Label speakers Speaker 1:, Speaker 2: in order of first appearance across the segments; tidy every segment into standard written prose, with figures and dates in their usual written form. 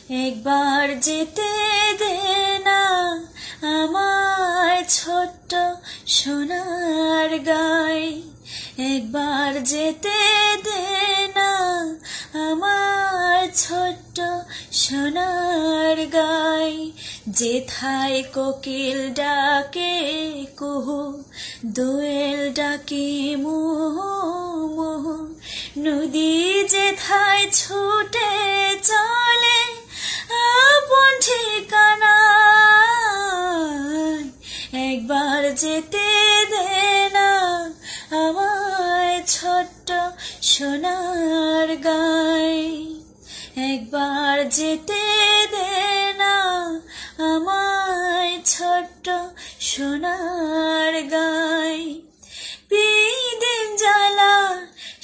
Speaker 1: একবার যেতে দে না আমায় ছোট্ট সোনার গাই, একবার যেতে দে না আমায় ছোট্ট সোনার গাই। যেথায় কোকিল ডাকে কুহু, দোয়েল ডাকে মুহু মুহু, নদী যেথায় ছুটে চলে আপন ঠিকানায়, একবার যেতে দে না আমায় ছোট্ট সোনার গাই, একবার যেতে দে না আমায় ছোট্ট সোনার গাই। পিদিম জ্বালা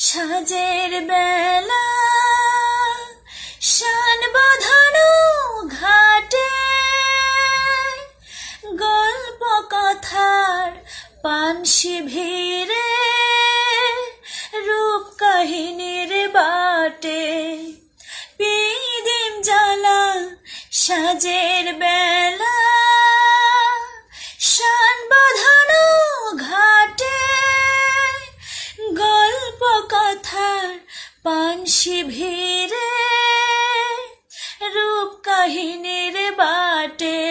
Speaker 1: সাজের বেলা শান বাঁধানো ঘাটে, গল্প কথার পানসি ভিড়ে রূপ কাহিনীর বাটে। পিদিম জ্বালা সাজের বেলা শান বাঁধানো ঘাটে, গল্প কথার পানসি ভিড়ে রূপ কাহিনীর বাটে।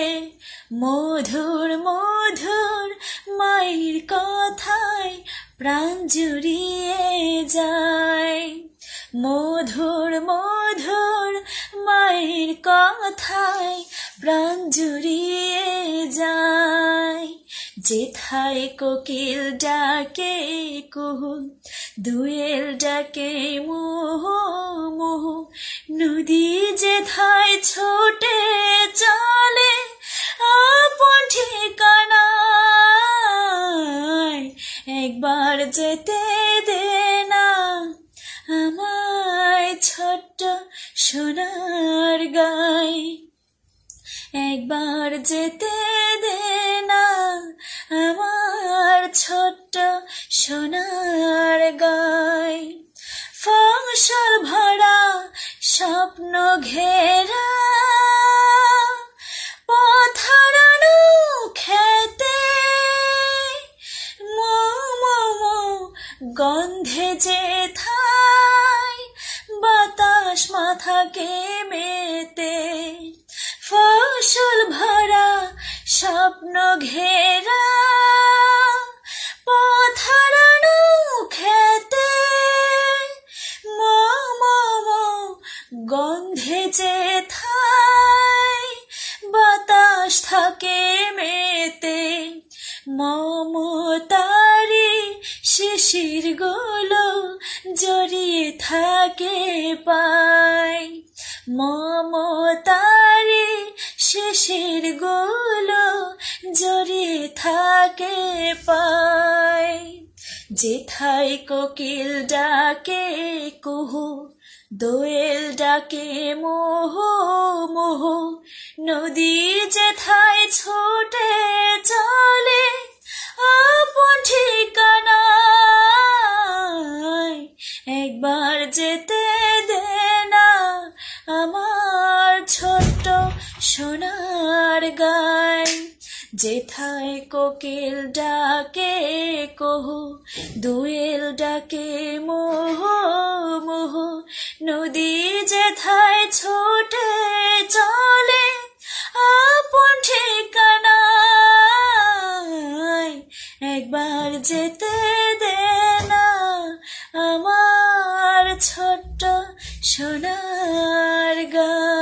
Speaker 1: মধুর মধুর মায়ের কথায় প্রাণ জুড়িয়ে যায়, মধুর মধুর মায়ের কথায় প্রাণ জুড়িয়ে যায়। যেথায় কোকিল ডাকে কুহু, দোয়েল ডাকে মুহু মুহু, নদী যেথায় ছুটে চলে আপন ঠিকানায়, একবার যেতে দে না আমায় ছোট্ট সোনার গাই, একবার যেতে দে না আমার ছোট্ট সোনার গাই। ফসল ভরা স্বপ্ন ঘেরা পথ হারানো খেতে, মোমো গন্ধে যেথায় বাতাস মাথাকে মেতে। ফসল ভরা স্বপ্ন ঘেরা পথ হারানো খেতে, মোমো গন্ধে যেথায় বাতাস থাকে মেতে। মমতারি শিশির গুলো জড়িয়ে থাকে পায়, মমতারি শিশির গুলো জড়িয়ে থাকে পায়। যেথায় কোকিল ডাকে কুহু, দোয়েল ডাকে মুহু মুহু, নদী যেথায় ছুটে চলে আপন ঠিকানায়, একবার যেতে দে না আমার ছোট্ট সোনার গাই। যেথায় কোকিল ডাকে কুহু, দোয়েল ডাকে মুহু মুহু, নদী যেথায় ছুটে চলে আপন ঠিকানায়, একবার যেতে দে না আমার ছোট্ট সোনার গাই।